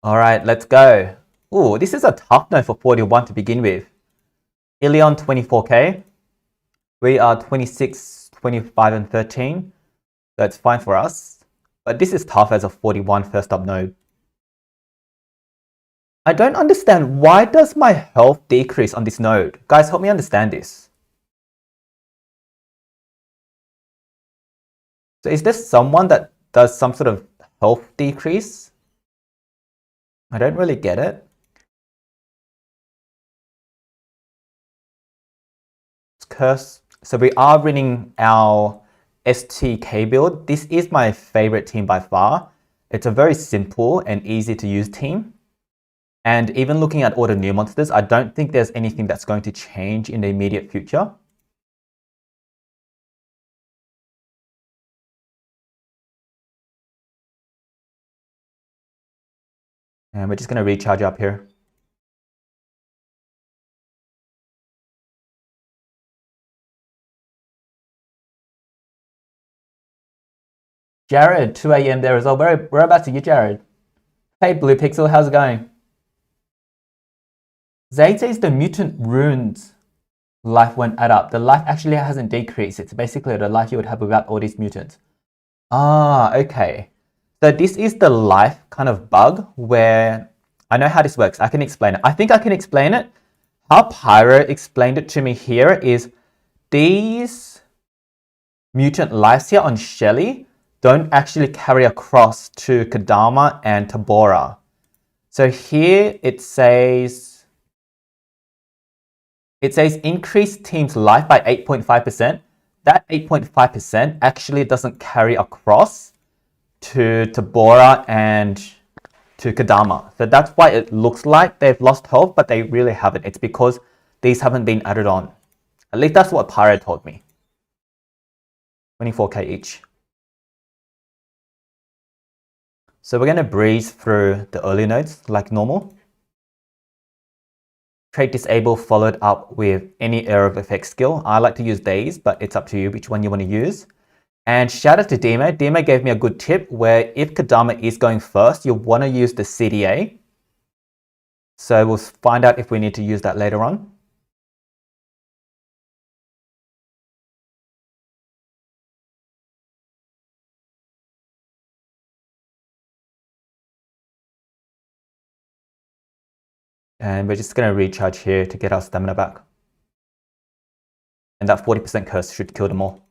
All right, let's go. Ooh, this is a tough note for 41 to begin with. Illion 24k. We are 26, 25, and 13. That's fine for us. But this is tough as a 41 first up node. I don't understand, why does my health decrease on this node? Guys, help me understand this. So is there someone that does some sort of health decrease? I don't really get it. Curse. So we are running our STK build. This is my favorite team by far. It's a very simple and easy to use team. And even looking at all the new monsters, I don't think there's anything that's going to change in the immediate future. And we're just going to recharge up here. Jared, 2 a.m. there as well. Whereabouts are you, Jared? Hey, Blue Pixel, how's it going? Zaid says the mutant runes life won't add up. The life actually hasn't decreased. It's basically the life you would have without all these mutants. Ah, okay. So this is the life kind of bug where I know how this works. I can explain it. I think I can explain it. How Pyro explained it to me here is these mutant lives here on Shelly don't actually carry across to Kadama and Tabora. So here it says increase team's life by 8.5%. That 8.5% actually doesn't carry across to Tabora and to Kadama. So that's why it looks like they've lost health, but they really haven't. It's because these haven't been added on. At least that's what Pyro told me. 24k each. So we're going to breeze through the early nodes like normal. Trait disable followed up with any area of effect skill. I like to use these, but it's up to you which one you want to use. And shout out to Dima. Dima gave me a good tip where if Kadama is going first, you'll want to use the CDA. So we'll find out if we need to use that later on. And we're just going to recharge here to get our stamina back. And that 40% curse should kill them all.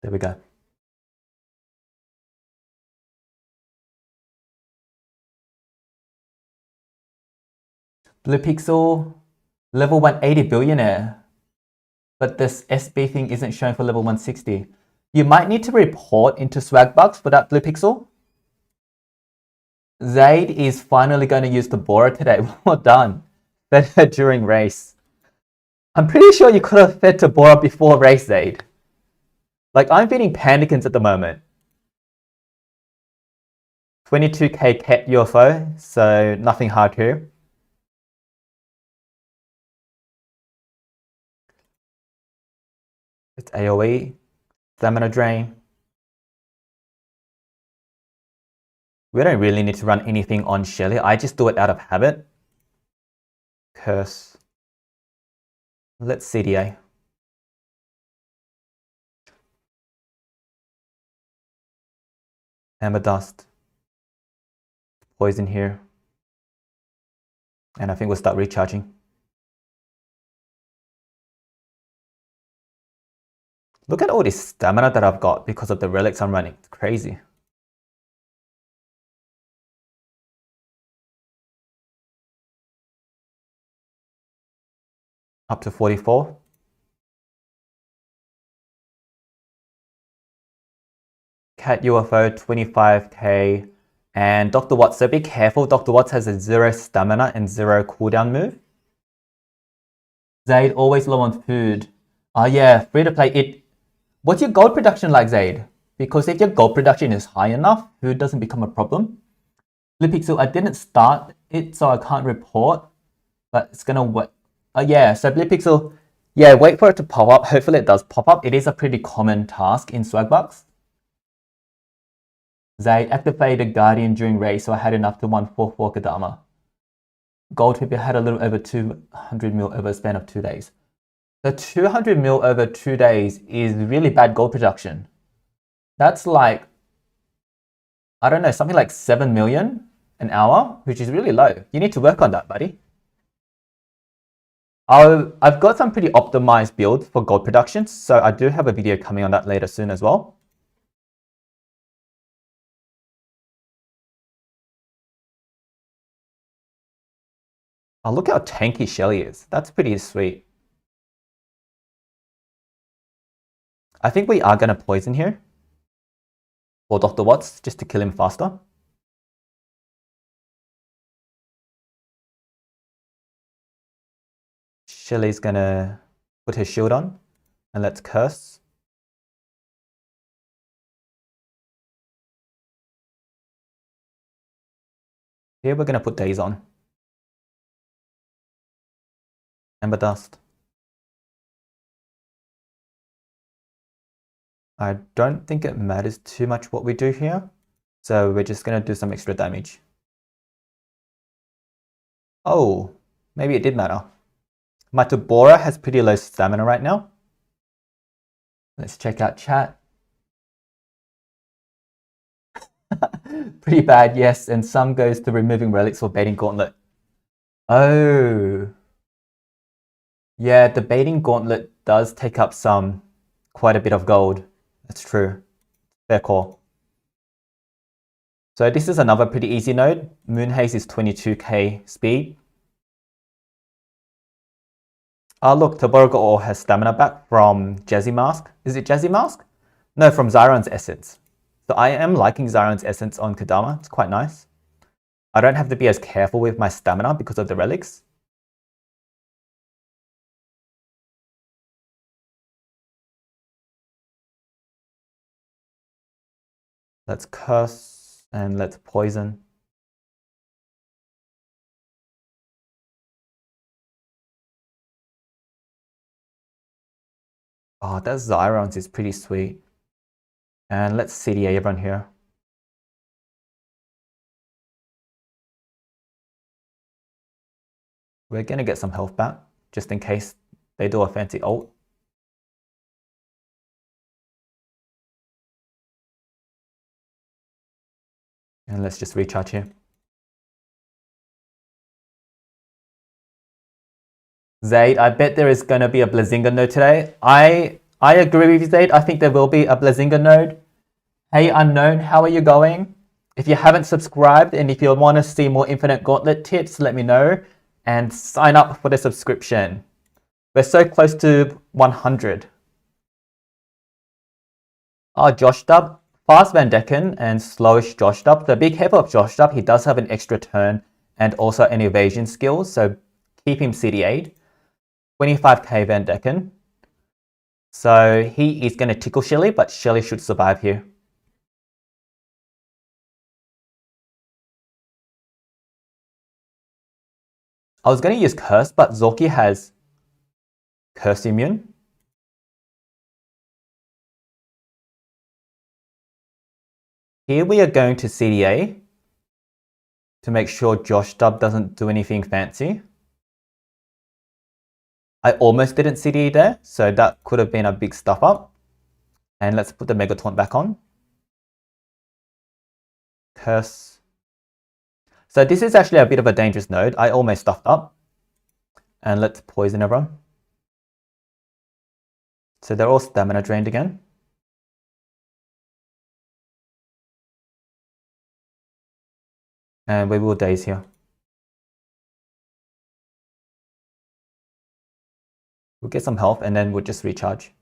There we go. Blue Pixel, level 180 billionaire. But this SB thing isn't showing for level 160. You might need to report into Swagbucks for that, Blue Pixel. Zaid is finally going to use the Bora today. Well done. Fed her during race. I'm pretty sure you could have fed to Bora before race, Zaid. Like, I'm feeding Pandicans at the moment. 22k cat UFO, so nothing hard here. It's AoE, stamina drain. We don't really need to run anything on Shelly. I just do it out of habit. Curse. Let's CDA. Amber Dust. Poison here. And I think we'll start recharging. Look at all this stamina that I've got because of the relics I'm running. It's crazy. Up to 44. Cat UFO 25k. And Dr. Watts, so be careful. Dr. Watts has a 0 stamina and 0 cooldown move. Zaid, always low on food. Oh yeah, free to play it. What's your gold production like, Zaid? Because if your gold production is high enough, food doesn't become a problem. Blue Pixel, I didn't start it, so I can't report. But it's gonna wait. Yeah, so Blue Pixel, yeah, wait for it to pop up. Hopefully it does pop up. It is a pretty common task in Swagbucks. Zaid activated Guardian during race, so I had enough to 144 Kadama. Gold people had a little over 200 mil over a span of 2 days. The 200 mil over 2 days is really bad gold production. That's like, I don't know, something like 7 million an hour, which is really low. You need to work on that, buddy. I've got some pretty optimized builds for gold production, so I do have a video coming on that later soon as well. Oh, look how tanky Shelly is. That's pretty sweet. I think we are going to poison here. Or Dr. Watts, just to kill him faster. Shelly's going to put her shield on. And let's curse. Here we're going to put Daze on. Ember Dust. I don't think it matters too much what we do here. So we're just going to do some extra damage. Oh, maybe it did matter. My Tabora has pretty low stamina right now. Let's check out chat. Pretty bad, yes. And some goes to removing relics for baiting gauntlet. Oh. Yeah, the baiting gauntlet does take up quite a bit of gold. That's true. Fair call. So this is another pretty easy node. Moonhaze is 22k speed. Oh look, Tabora has stamina back from Jazzy Mask. Is it Jazzy Mask? No, from Zyron's Essence. So I am liking Zyron's Essence on Kadama. It's quite nice. I don't have to be as careful with my stamina because of the relics. Let's curse and let's poison. Oh, that Zyron's is pretty sweet. And let's CDA everyone here. We're going to get some health back, just in case they do a fancy ult. And let's just recharge here. Zaid, I bet there is going to be a Blazinga node today. I agree with you, Zaid. I think there will be a Blazinga node. Hey, Unknown, how are you going? If you haven't subscribed and if you want to see more Infinite Gauntlet tips, let me know. And sign up for the subscription. We're so close to 100. Oh, Josh Dub. Fast Van Decken and slowish Josh Dub. So be careful of Josh Dub. He does have an extra turn and also an evasion skill. So keep him CD8. 25k Van Decken. So he is going to tickle Shelly, but Shelly should survive here. I was going to use Curse, but Zorki has Curse immune. Here we are going to CDA to make sure Josh Dub doesn't do anything fancy. I almost didn't CD there, so that could have been a big stuff up. And let's put the Mega Taunt back on. Curse. So this is actually a bit of a dangerous node. I almost stuffed up. And let's poison everyone. So they're all stamina drained again. And we will daze here. We'll get some health and then we'll just recharge.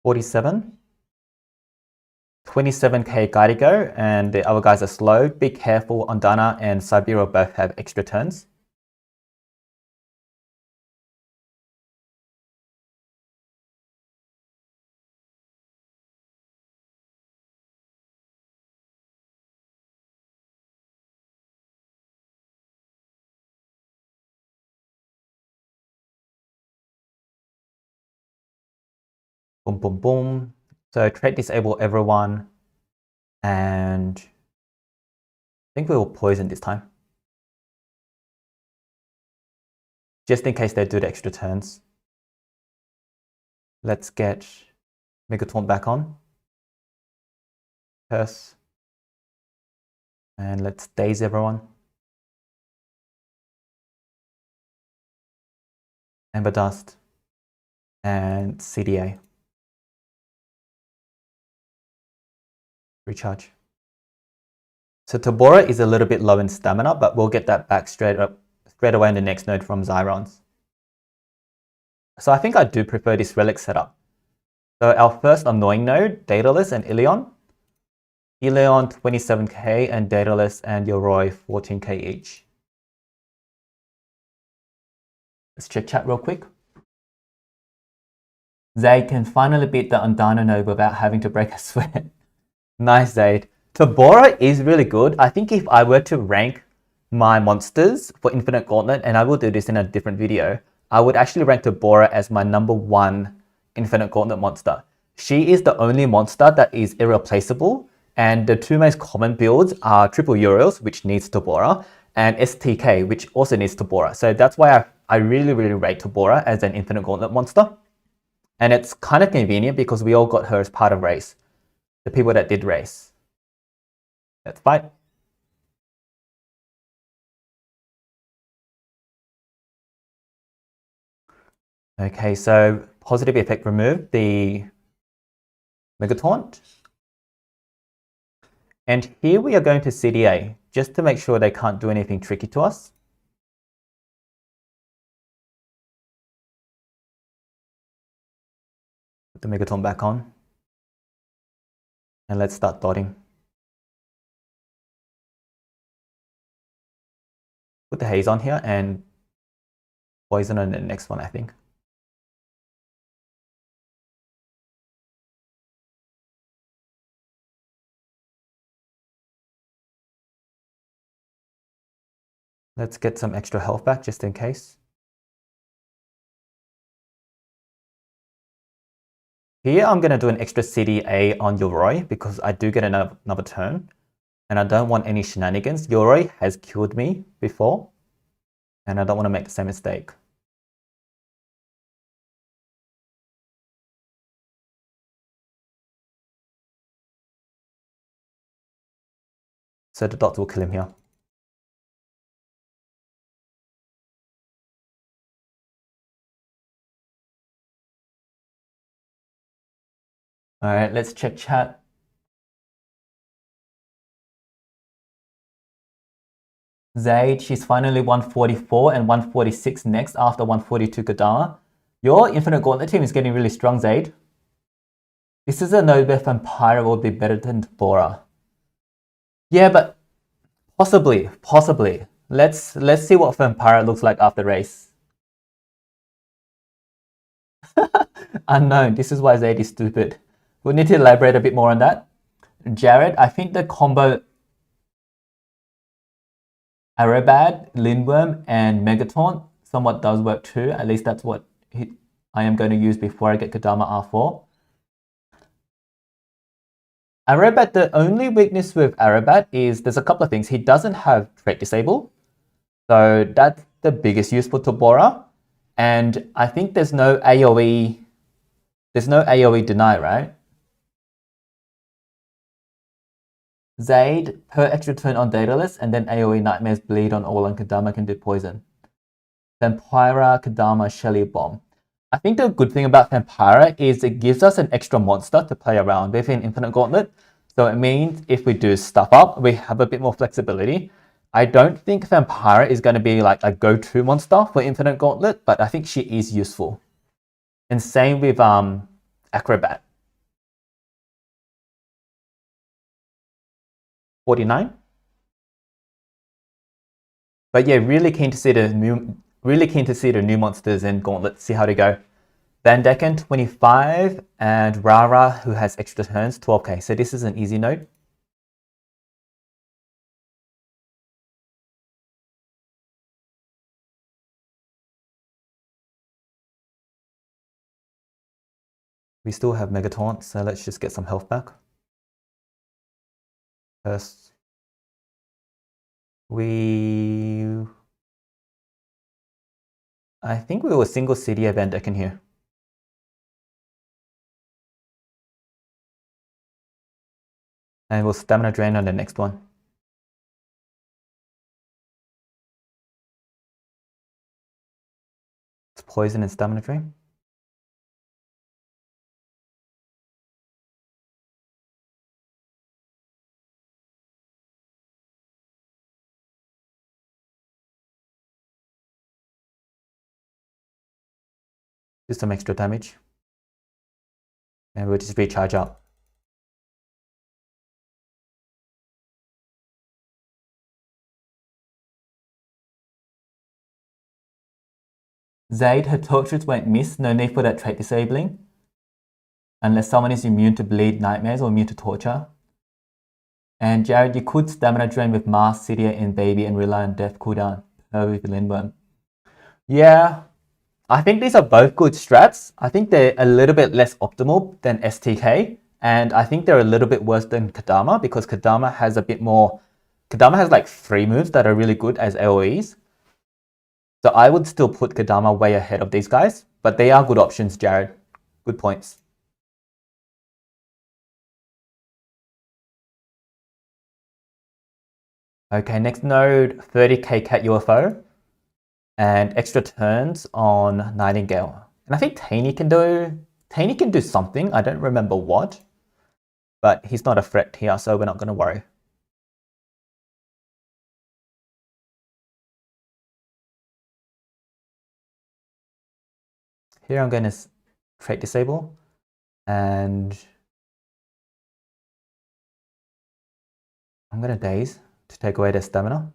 $47. 27k Guidigo, and the other guys are slow. Be careful, Ondana and Siberia both have extra turns. Boom, boom, boom. So trait disable everyone. And I think we will poison this time. Just in case they do the extra turns. Let's get Megataunt back on. Curse. And let's daze everyone. Ember Dust. And CDA. Recharge. So Tabora is a little bit low in stamina, but we'll get that back straight away in the next node from Zyrons. So I think I do prefer this relic setup. So our first annoying node, Daedulus and Illion. Illion 27k and Daedalus and Yoroi 14k each. Let's check chat real quick. Zaid can finally beat the Undano node without having to break a sweat. Nice, Zaid. Tabora is really good. I think if I were to rank my monsters for Infinite Gauntlet, and I will do this in a different video, I would actually rank Tabora as my #1 Infinite Gauntlet monster. She is the only monster that is irreplaceable, and the two most common builds are Triple Uriels, which needs Tabora, and STK, which also needs Tabora. So that's why I really rate Tabora as an Infinite Gauntlet monster. And it's kind of convenient because we all got her as part of race. The people that did race. Let's fight. Okay, so positive effect removed, the Megataunt. And here we are going to CDA, just to make sure they can't do anything tricky to us. Put the Megataunt back on. And let's start dotting. Put the haze on here and poison on the next one, I think. Let's get some extra health back just in case. Here I'm going to do an extra CDA on Yoroi because I do get another turn. And I don't want any shenanigans. Yoroi has killed me before. And I don't want to make the same mistake. So the dots will kill him here. Alright, let's check chat. Zaid, she's finally 144 and 146 next after 142 Kodama. Your Infinite Gauntlet team is getting really strong, Zaid. This is a node where Vampire will be better than Tabora. Yeah, but possibly. Let's see what Vampire looks like after race. Unknown. This is why Zaid is stupid. We need to elaborate a bit more on that. Jared, I think the combo Arabad, Lindworm, and Megataunt somewhat does work too. At least that's what I am going to use before I get Kodama R4. Arabat, the only weakness with Arabat is there's a couple of things. He doesn't have trait disable. So that's the biggest use for Tabora. And I think there's no AoE deny, right? Zaid, per extra turn on Daedalus, and then AoE Nightmares bleed on all, and Kodama can do poison. Vampira, Kodama, Shelly Bomb. I think the good thing about Vampira is it gives us an extra monster to play around with in Infinite Gauntlet. So it means if we do stuff up, we have a bit more flexibility. I don't think Vampira is going to be like a go-to monster for Infinite Gauntlet, but I think she is useful. And same with Acrobat. 49. But yeah, really keen to see the new monsters in Gauntlet, see how they go. Van Decken 25 and Rara, who has extra turns, 12k. So this is an easy node. We still have Mega Taunt, so let's just get some health back. First, I think we were single city event I can hear. And we'll stamina drain on the next one. It's poison and stamina drain. Do some extra damage. And we'll just recharge out. Zaid, her tortures won't miss, no need for that trait disabling. Unless someone is immune to bleed nightmares or immune to torture. And Jared, you could stamina drain with Mars, Cydia, and Baby and rely on death cooldown. With Lindworm. Yeah, I think these are both good strats. I think they're a little bit less optimal than STK. And I think they're a little bit worse than Kadama because Kadama has a bit more... Kadama has like 3 moves that are really good as AoEs. So I would still put Kadama way ahead of these guys. But they are good options, Jared. Good points. Okay, next node, 30k Cat UFO. And extra turns on Nightingale. And I think Taney can do something. I don't remember what. But he's not a threat here, so we're not going to worry. Here I'm going to trait disable. And I'm going to daze to take away their stamina.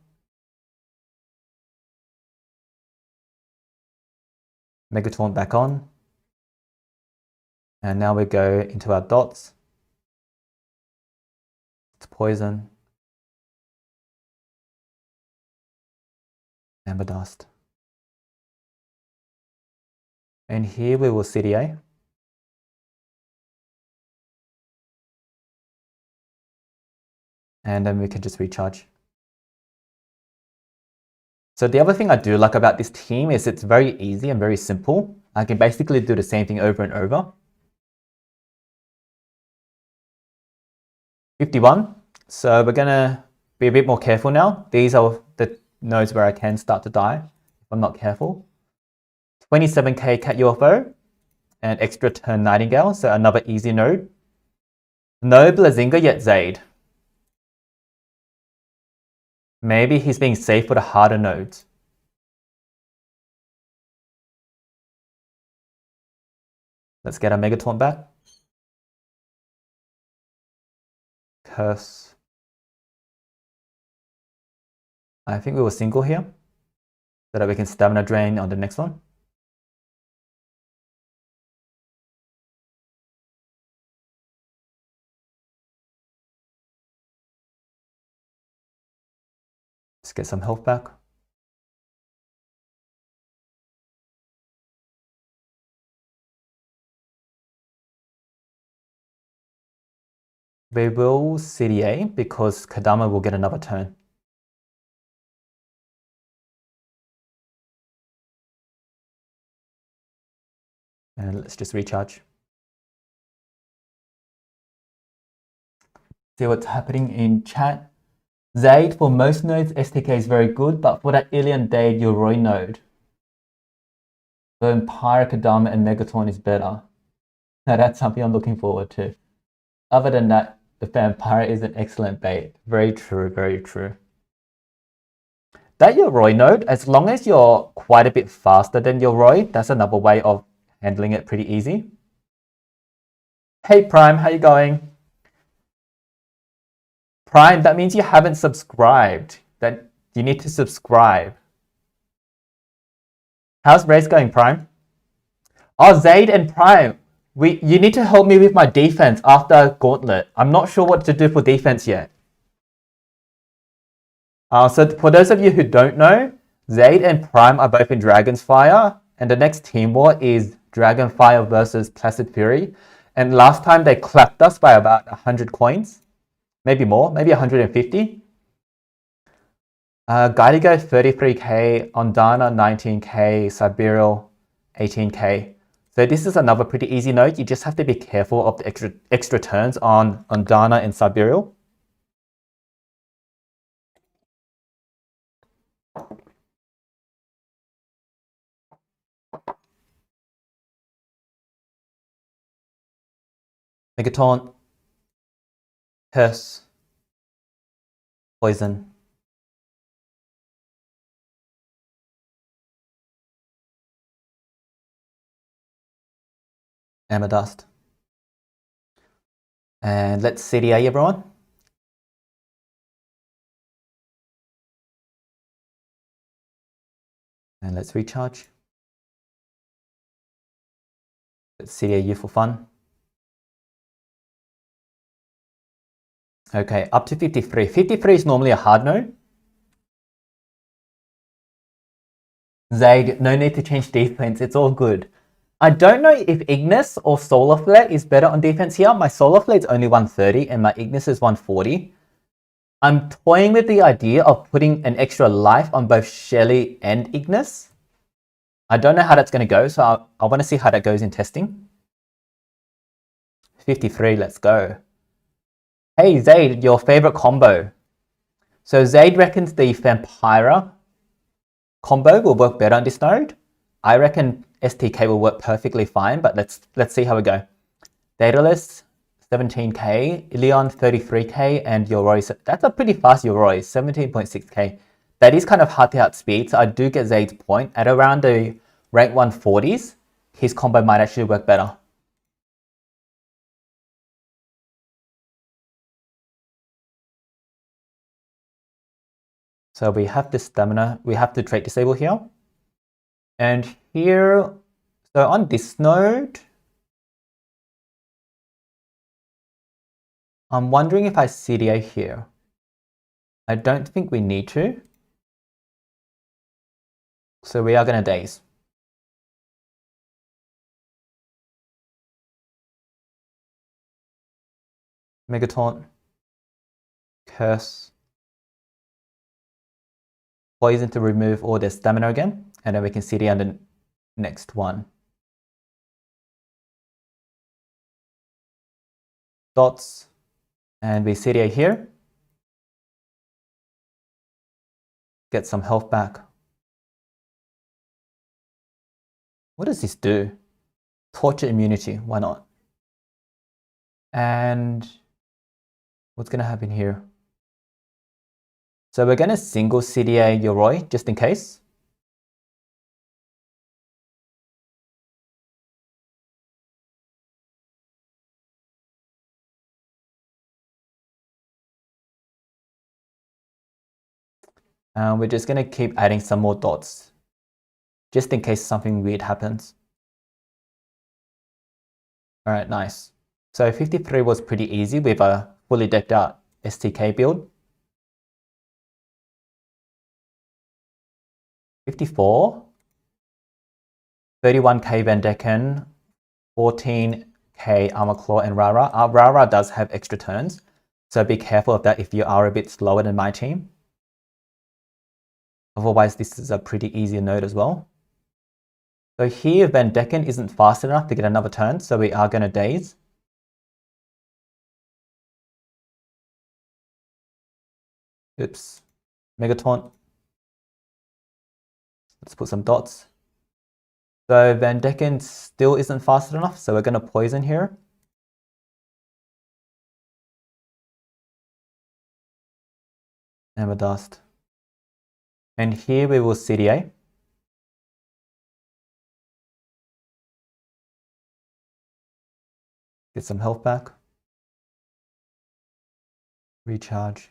Mega Taunt back on. And now we go into our dots. It's poison. Amber Dust. And here we will CDA. And then we can just recharge. So the other thing I do like about this team is it's very easy and very simple. I can basically do the same thing over and over. 51. So we're gonna be a bit more careful now. These are the nodes where I can start to die if I'm not careful. 27k Cat UFO and extra turn Nightingale, so another easy node. No Blazinga yet, Zaid. Maybe he's being safe for the harder nodes. Let's get our Mega Taunt back. Curse. I think we will single here so that we can stamina drain on the next one. Let's get some health back. We will CDA because Kadama will get another turn. And let's just recharge. See what's happening in chat. Zaid, for most nodes, STK is very good, but for that Illion Daed Yoroi node, Vampire, Kadama, and Megaton is better. Now that's something I'm looking forward to. Other than that, the Vampire is an excellent bait. Very true, very true. That Yoroi node, as long as you're quite a bit faster than Yoroi, that's another way of handling it pretty easy. Hey Prime, how you going? Prime, that means you haven't subscribed. That you need to subscribe. How's race going, Prime? Oh, Zaid and Prime. You need to help me with my defense after Gauntlet. I'm not sure what to do for defense yet. So for those of you who don't know, Zaid and Prime are both in Dragon's Fire, and the next team war is Dragonfire versus Placid Fury. And last time they clapped us by about 100 coins. Maybe more, maybe 150. Guidigo 33k, Ondana 19k, Siberia 18k. So this is another pretty easy node. You just have to be careful of the extra turns on Ondana and Siberia. Megaton, Curse, Poison, Amethyst. And let's CDA everyone. And let's recharge. Let's CDA you for fun. Okay, up to 53. 53 is normally a hard node. Zaid, no need to change defense, it's all good. I don't know if Ignis or Solar Flare is better on defense here. My Solar Flare is only 130 and my Ignis is 140. I'm toying with the idea of putting an extra life on both Shelly and Ignis. I don't know how that's going to go, so I want to see how that goes in testing. 53, let's go. Hey Zaid, your favorite combo. So Zaid reckons the Vampira combo will work better on this node. I reckon STK will work perfectly fine, but let's see how we go. Daedulus 17k, Illion 33k, and Yoroi. That's a pretty fast Yoroi, 17.6k. That is kind of hard to outspeed, so I do get Zaid's point. At around the rank 140s, his combo might actually work better. So we have the stamina, we have the trait disable here. And here, so on this node, I'm wondering if I CDA here. I don't think we need to. So we are going to daze. Megataunt, Curse, Poison to remove all their stamina again, and then we can CD on the next one. Dots, and we CD here. Get some health back. What does this do? Torture immunity, why not? And what's going to happen here? So we're going to single CDA Yoroi just in case. And we're just going to keep adding some more dots just in case something weird happens. All right, nice. So 53 was pretty easy with a fully decked out STK build. 54, 31k Van Decken, 14k Armor Claw and Rara. Rara does have extra turns, so be careful of that if you are a bit slower than my team. Otherwise, this is a pretty easy node as well. So here, Van Decken isn't fast enough to get another turn, so we are going to daze. Oops. Megataunt. Let's put some dots. So Van Decken still isn't fast enough, so we're going to poison here. Amethyst. And here we will CDA. Get some health back. Recharge.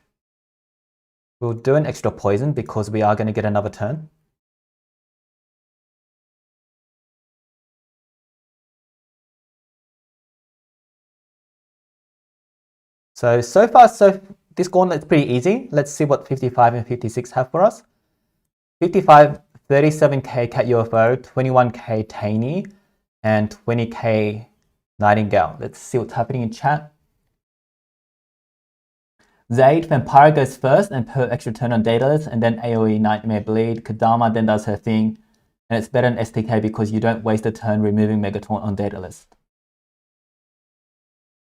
We'll do an extra poison because we are going to get another turn. So far, this gauntlet's pretty easy. Let's see what 55 and 56 have for us. 55, 37k Cat UFO, 21k Taney, and 20k Nightingale. Let's see what's happening in chat. Zaid, Vampire goes first and per extra turn on Daedalus, and then AoE Nightmare Bleed. Kadama then does her thing, and it's better than STK because you don't waste a turn removing Megataunt on Daedalus.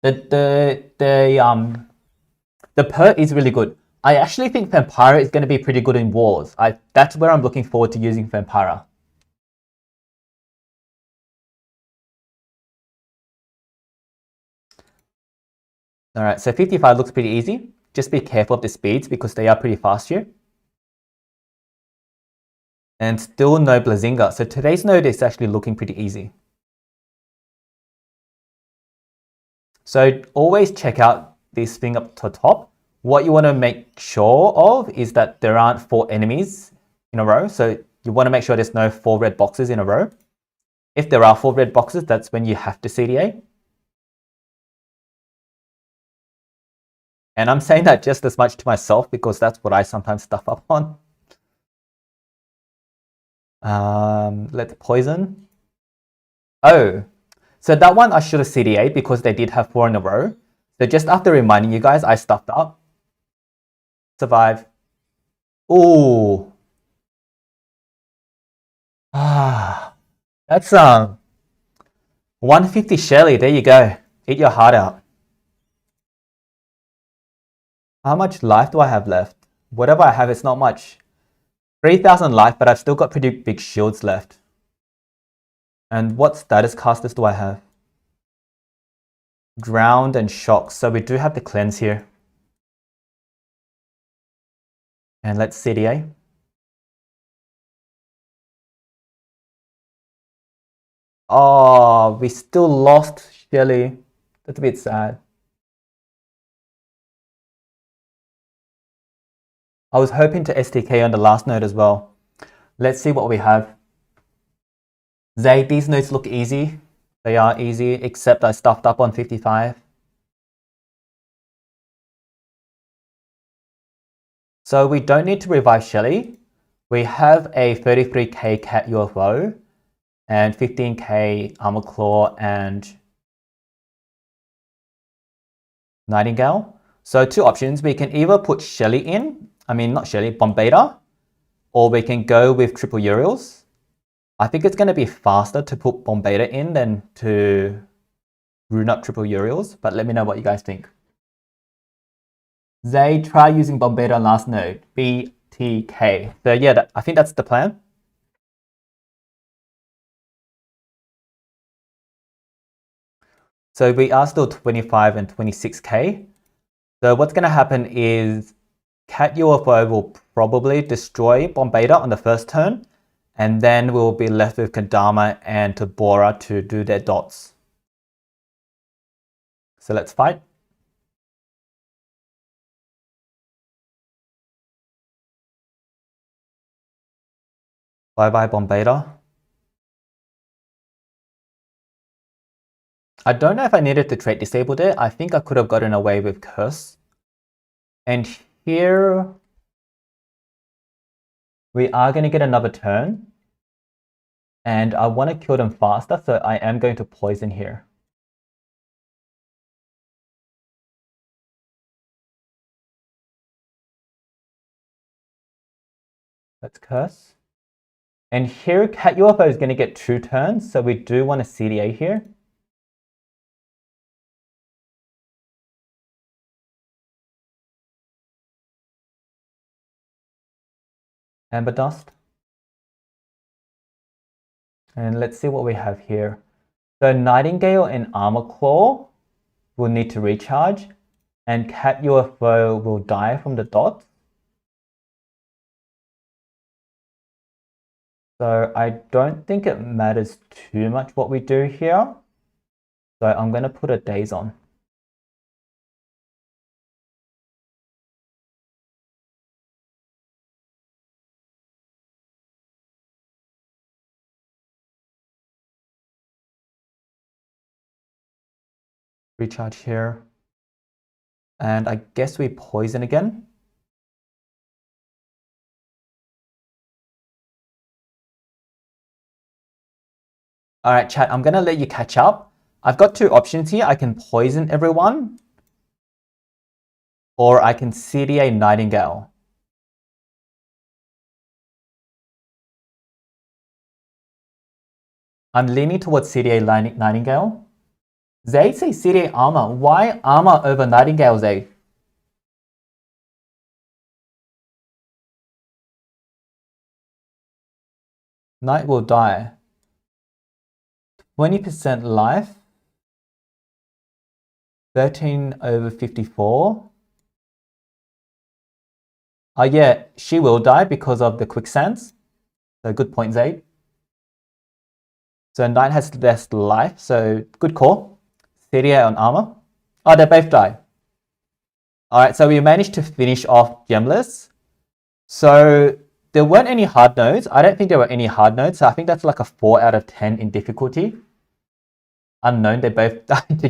The per is really good. I actually think Vampire is going to be pretty good in wars. That's where I'm looking forward to using Vampire. Alright, so 55 looks pretty easy. Just be careful of the speeds because they are pretty fast here. And still no Blazinga. So today's node is actually looking pretty easy. So always check out this thing up to the top. What you want to make sure of is that there aren't 4 enemies in a row. So you want to make sure there's no 4 red boxes in a row. If there are 4 red boxes, that's when you have to CDA. And I'm saying that just as much to myself because that's what I sometimes stuff up on. Let's poison. Oh, so that one I should have CDA because they did have 4 in a row. So just after reminding you guys, I stuffed up. Survive. Ooh. That's 150 Shelly. There you go. Eat your heart out. How much life do I have left? Whatever I have, it's not much. 3,000 life, but I've still got pretty big shields left. And what status casters do I have? Drowned and Shock. So we do have the cleanse here. And let's CDA. Oh, we still lost Shelly. That's a bit sad. I was hoping to STK on the last node as well. Let's see what we have. Zay, these nodes look easy. They are easy, except I stuffed up on 55. So we don't need to revive Shelly. We have a 33k Cat UFO and 15k Armor Claw and Nightingale. So 2 options. We can either put Shelly in, not Shelly, Bombator, or we can go with triple Uriels. I think it's going to be faster to put Bombator in than to rune up triple Uriels, but let me know what you guys think. Zay, try using Bombator on last node, BTK. So yeah, I think that's the plan. So we are still 25 and 26k. So what's going to happen is Cat UFO will probably destroy Bombator on the first turn, and then we'll be left with Kadama and Tabora to do their dots. So let's fight. Bye-bye Bombator. I don't know if I needed to trait disabled it. I think I could have gotten away with Curse. And here we are going to get another turn. And I want to kill them faster, so I am going to poison here. Let's curse. And here Cat UFO is going to get 2 turns, so we do want a CDA here. Amber Dust. And let's see what we have here. So Nightingale and Armor Claw will need to recharge, and Cat UFO will die from the dots. So I don't think it matters too much what we do here. So I'm going to put a Daze on. Recharge here. And I guess we poison again. Alright chat, I'm going to let you catch up. I've got two options here. I can poison everyone, or I can CDA Nightingale. I'm leaning towards CDA Nightingale. Zaid says CDA Armor. Why Armor over Nightingale, Zaid? Knight will die. 20% life. 13 over 54. Oh yeah, she will die because of the quicksands. So good point, Zaid. So Knight has less life, so good call. CDA on armor. Oh, they both die. Alright, so we managed to finish off gemless. So there weren't any hard nodes. I don't think there were any hard nodes, so I think that's like a 4 out of 10 in difficulty. Unknown, they both died together.